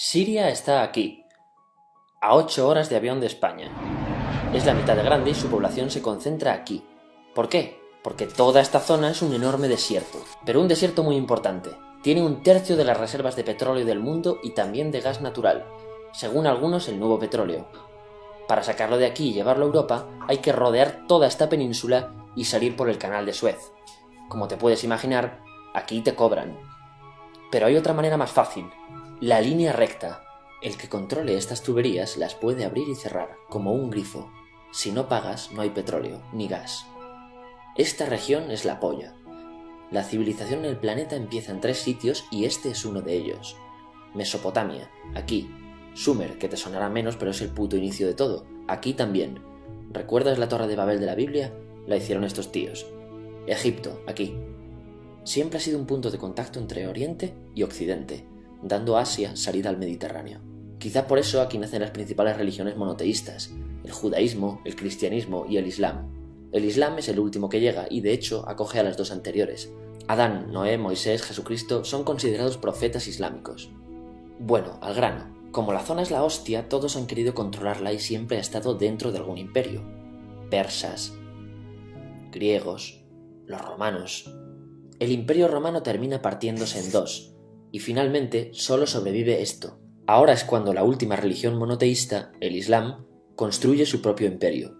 Siria está aquí, a 8 horas de avión de España. Es la mitad de grande y su población se concentra aquí. ¿Por qué? Porque toda esta zona es un enorme desierto, pero un desierto muy importante. Tiene 1/3 de las reservas de petróleo del mundo y también de gas natural, según algunos el nuevo petróleo. Para sacarlo de aquí y llevarlo a Europa, hay que rodear toda esta península y salir por el canal de Suez. Como te puedes imaginar, aquí te cobran. Pero hay otra manera más fácil, la línea recta. El que controle estas tuberías las puede abrir y cerrar, como un grifo. Si no pagas, no hay petróleo, ni gas. Esta región es la polla. La civilización en el planeta empieza en 3 sitios y este es uno de ellos. Mesopotamia, aquí. Sumer, que te sonará menos, pero es el puto inicio de todo. Aquí también. ¿Recuerdas la Torre de Babel de la Biblia? La hicieron estos tíos. Egipto, aquí. Siempre ha sido un punto de contacto entre Oriente y Occidente, dando a Asia salida al Mediterráneo. Quizá por eso aquí nacen las principales religiones monoteístas, el judaísmo, el cristianismo y el islam. El islam es el último que llega y de hecho acoge a las 2 anteriores. Adán, Noé, Moisés, Jesucristo son considerados profetas islámicos. Bueno, al grano. Como la zona es la hostia, todos han querido controlarla y siempre ha estado dentro de algún imperio. Persas, griegos, los romanos. El imperio romano termina partiéndose en 2, y finalmente solo sobrevive esto. Ahora es cuando la última religión monoteísta, el Islam, construye su propio imperio.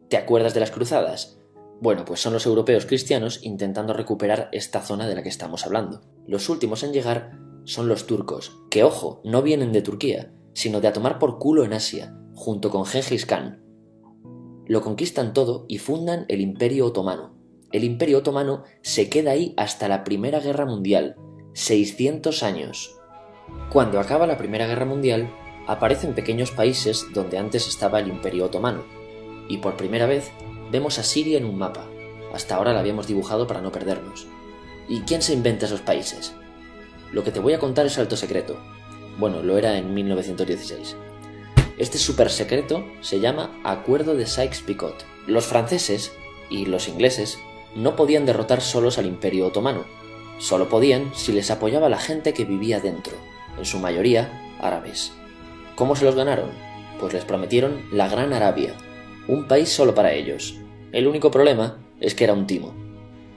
¿Te acuerdas de las cruzadas? Bueno, pues son los europeos cristianos intentando recuperar esta zona de la que estamos hablando. Los últimos en llegar son los turcos, que ojo, no vienen de Turquía, sino de a tomar por culo en Asia, junto con Gengis Khan. Lo conquistan todo y fundan el Imperio Otomano. El Imperio Otomano se queda ahí hasta la Primera Guerra Mundial, 600 años. Cuando acaba la Primera Guerra Mundial, aparecen pequeños países donde antes estaba el Imperio Otomano, y por primera vez vemos a Siria en un mapa. Hasta ahora la habíamos dibujado para no perdernos. ¿Y quién se inventa esos países? Lo que te voy a contar es alto secreto. Bueno, lo era en 1916. Este súper secreto se llama Acuerdo de Sykes-Picot. Los franceses y los ingleses no podían derrotar solos al Imperio Otomano. Solo podían si les apoyaba la gente que vivía dentro, en su mayoría árabes. ¿Cómo se los ganaron? Pues les prometieron la Gran Arabia, un país solo para ellos. El único problema es que era un timo.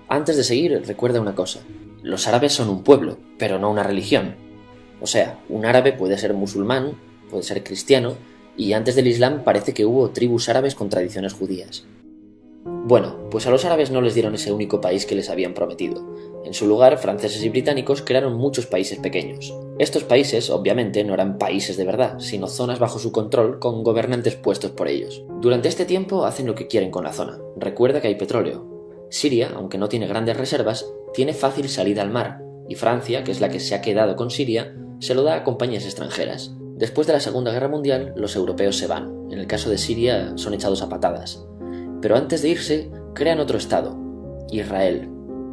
Antes de seguir, recuerda una cosa. Los árabes son un pueblo, pero no una religión. O sea, un árabe puede ser musulmán, puede ser cristiano, y antes del Islam parece que hubo tribus árabes con tradiciones judías. Bueno, pues a los árabes no les dieron ese único país que les habían prometido. En su lugar, franceses y británicos crearon muchos países pequeños. Estos países, obviamente, no eran países de verdad, sino zonas bajo su control con gobernantes puestos por ellos. Durante este tiempo hacen lo que quieren con la zona. Recuerda que hay petróleo. Siria, aunque no tiene grandes reservas, tiene fácil salida al mar, y Francia, que es la que se ha quedado con Siria, se lo da a compañías extranjeras. Después de la Segunda Guerra Mundial, los europeos se van. En el caso de Siria, son echados a patadas. Pero antes de irse, crean otro estado, Israel.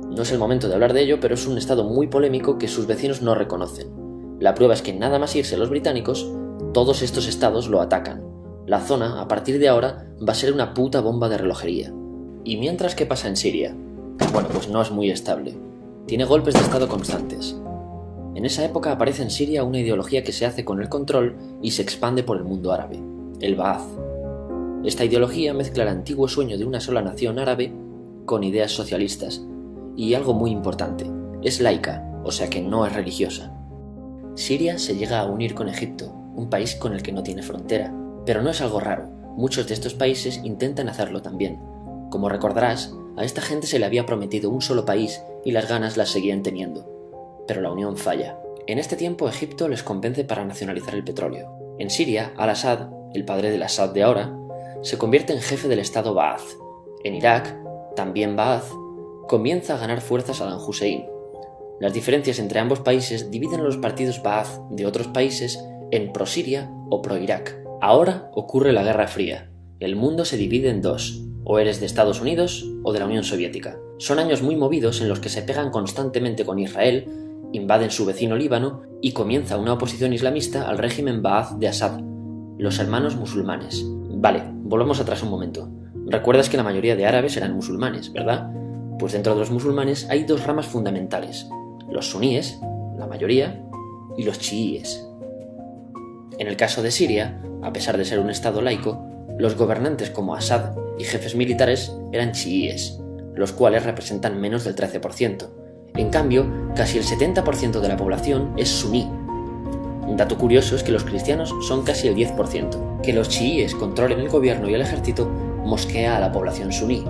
No es el momento de hablar de ello, pero es un estado muy polémico que sus vecinos no reconocen. La prueba es que nada más irse los británicos, todos estos estados lo atacan. La zona, a partir de ahora, va a ser una puta bomba de relojería. ¿Y mientras qué pasa en Siria? Bueno, pues no es muy estable. Tiene golpes de estado constantes. En esa época aparece en Siria una ideología que se hace con el control y se expande por el mundo árabe, el Ba'ath. Esta ideología mezcla el antiguo sueño de una sola nación árabe con ideas socialistas. Y algo muy importante, es laica, o sea que no es religiosa. Siria se llega a unir con Egipto, un país con el que no tiene frontera. Pero no es algo raro, muchos de estos países intentan hacerlo también. Como recordarás, a esta gente se le había prometido un solo país y las ganas las seguían teniendo. Pero la unión falla. En este tiempo Egipto les convence para nacionalizar el petróleo. En Siria, Al-Assad, el padre del Assad de ahora, se convierte en jefe del estado Ba'ath. En Irak, también Ba'ath, comienza a ganar fuerzas Saddam Hussein. Las diferencias entre ambos países dividen a los partidos Ba'ath de otros países en pro-Siria o pro-Irak. Ahora ocurre la Guerra Fría. El mundo se divide en 2. O eres de Estados Unidos o de la Unión Soviética. Son años muy movidos en los que se pegan constantemente con Israel, invaden su vecino Líbano y comienza una oposición islamista al régimen Ba'ath de Assad, los hermanos musulmanes. Vale, volvamos atrás un momento. Recuerdas que la mayoría de árabes eran musulmanes, ¿verdad? Pues dentro de los musulmanes hay 2 ramas fundamentales. Los suníes, la mayoría, y los chiíes. En el caso de Siria, a pesar de ser un estado laico, los gobernantes como Assad y jefes militares eran chiíes, los cuales representan menos del 13%. En cambio, casi el 70% de la población es suní. Un dato curioso es que los cristianos son casi el 10%. Que los chiíes controlen el gobierno y el ejército mosquea a la población suní,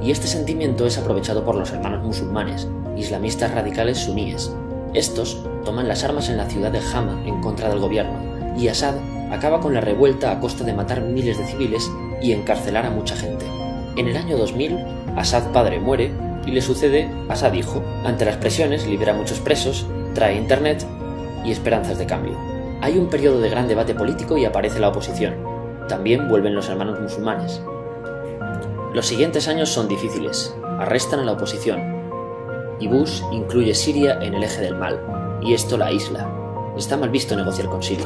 y este sentimiento es aprovechado por los hermanos musulmanes, islamistas radicales suníes. Estos toman las armas en la ciudad de Hama en contra del gobierno, y Assad acaba con la revuelta a costa de matar miles de civiles y encarcelar a mucha gente. En el año 2000, Assad padre muere y le sucede Assad hijo. Ante las presiones libera a muchos presos, trae internet y esperanzas de cambio. Hay un periodo de gran debate político y aparece la oposición. También vuelven los hermanos musulmanes. Los siguientes años son difíciles. Arrestan a la oposición. Y Bush incluye Siria en el eje del mal, y esto la aísla. Está mal visto negociar con Siria.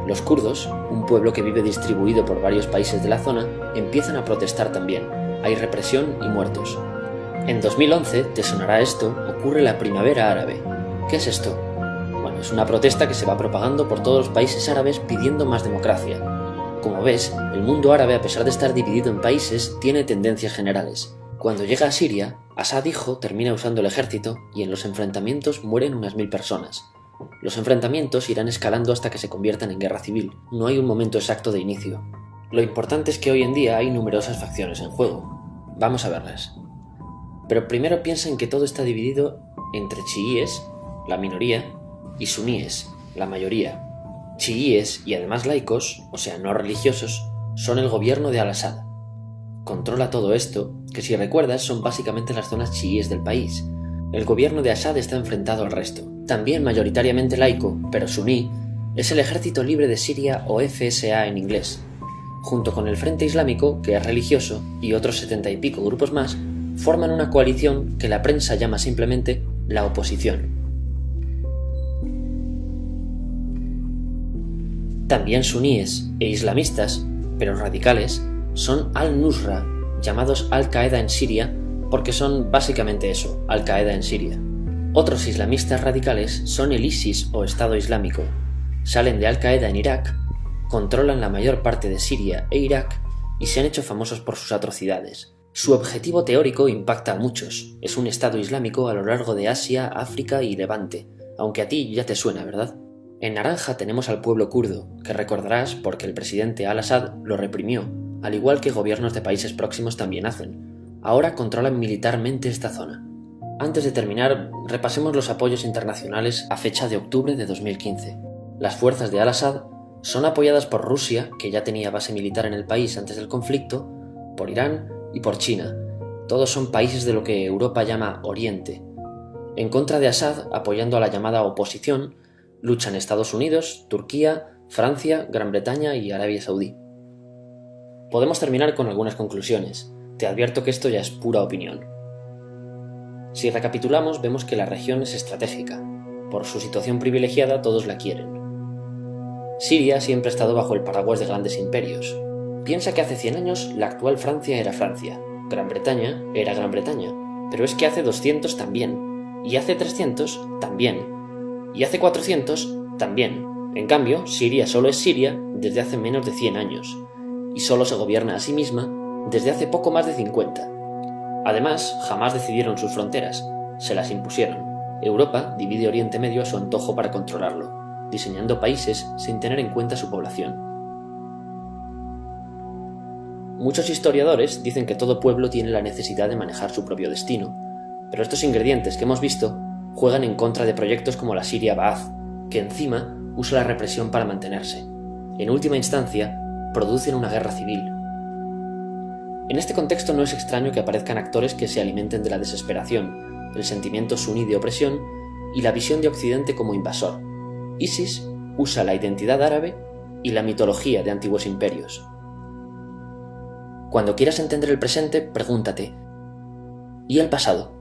Los kurdos, un pueblo que vive distribuido por varios países de la zona, empiezan a protestar también. Hay represión y muertos. En 2011, te sonará esto, ocurre la Primavera Árabe. ¿Qué es esto? Bueno, es una protesta que se va propagando por todos los países árabes pidiendo más democracia. Como ves, el mundo árabe, a pesar de estar dividido en países, tiene tendencias generales. Cuando llega a Siria, Assad hijo termina usando el ejército y en los enfrentamientos mueren unas 1000 personas. Los enfrentamientos irán escalando hasta que se conviertan en guerra civil. No hay un momento exacto de inicio. Lo importante es que hoy en día hay numerosas facciones en juego. Vamos a verlas. Pero primero piensa en que todo está dividido entre chiíes, la minoría, y suníes, la mayoría. Chiíes y además laicos, o sea no religiosos, son el gobierno de Al-Assad. Controla todo esto, que si recuerdas son básicamente las zonas chiíes del país. El gobierno de Assad está enfrentado al resto. También mayoritariamente laico, pero suní, es el Ejército Libre de Siria o FSA en inglés. Junto con el Frente Islámico, que es religioso, y otros 70 y pico grupos más, forman una coalición que la prensa llama simplemente la oposición. También suníes e islamistas, pero radicales, son Al-Nusra, llamados Al-Qaeda en Siria, porque son básicamente eso, Al-Qaeda en Siria. Otros islamistas radicales son el ISIS o Estado Islámico. Salen de Al-Qaeda en Irak, controlan la mayor parte de Siria e Irak y se han hecho famosos por sus atrocidades. Su objetivo teórico impacta a muchos. Es un Estado Islámico a lo largo de Asia, África y Levante, aunque a ti ya te suena, ¿verdad? En naranja tenemos al pueblo kurdo, que recordarás porque el presidente Al-Assad lo reprimió, al igual que gobiernos de países próximos también hacen. Ahora controlan militarmente esta zona. Antes de terminar, repasemos los apoyos internacionales a fecha de octubre de 2015. Las fuerzas de Al-Assad son apoyadas por Rusia, que ya tenía base militar en el país antes del conflicto, por Irán y por China. Todos son países de lo que Europa llama Oriente. En contra de Assad, apoyando a la llamada oposición, luchan Estados Unidos, Turquía, Francia, Gran Bretaña y Arabia Saudí. Podemos terminar con algunas conclusiones. Te advierto que esto ya es pura opinión. Si recapitulamos, vemos que la región es estratégica. Por su situación privilegiada, todos la quieren. Siria siempre ha estado bajo el paraguas de grandes imperios. Piensa que hace 100 años la actual Francia era Francia, Gran Bretaña era Gran Bretaña, pero es que hace 200 también, y hace 300 también, y hace 400 también. En cambio, Siria solo es Siria desde hace menos de 100 años, y solo se gobierna a sí misma desde hace poco más de 50. Además, jamás decidieron sus fronteras, se las impusieron. Europa divide Oriente Medio a su antojo para controlarlo, diseñando países sin tener en cuenta su población. Muchos historiadores dicen que todo pueblo tiene la necesidad de manejar su propio destino, pero estos ingredientes que hemos visto juegan en contra de proyectos como la Siria Ba'ath, que encima usa la represión para mantenerse. En última instancia, producen una guerra civil. En este contexto no es extraño que aparezcan actores que se alimenten de la desesperación, el sentimiento suní de opresión y la visión de Occidente como invasor. ISIS usa la identidad árabe y la mitología de antiguos imperios. Cuando quieras entender el presente, pregúntate: ¿y el pasado?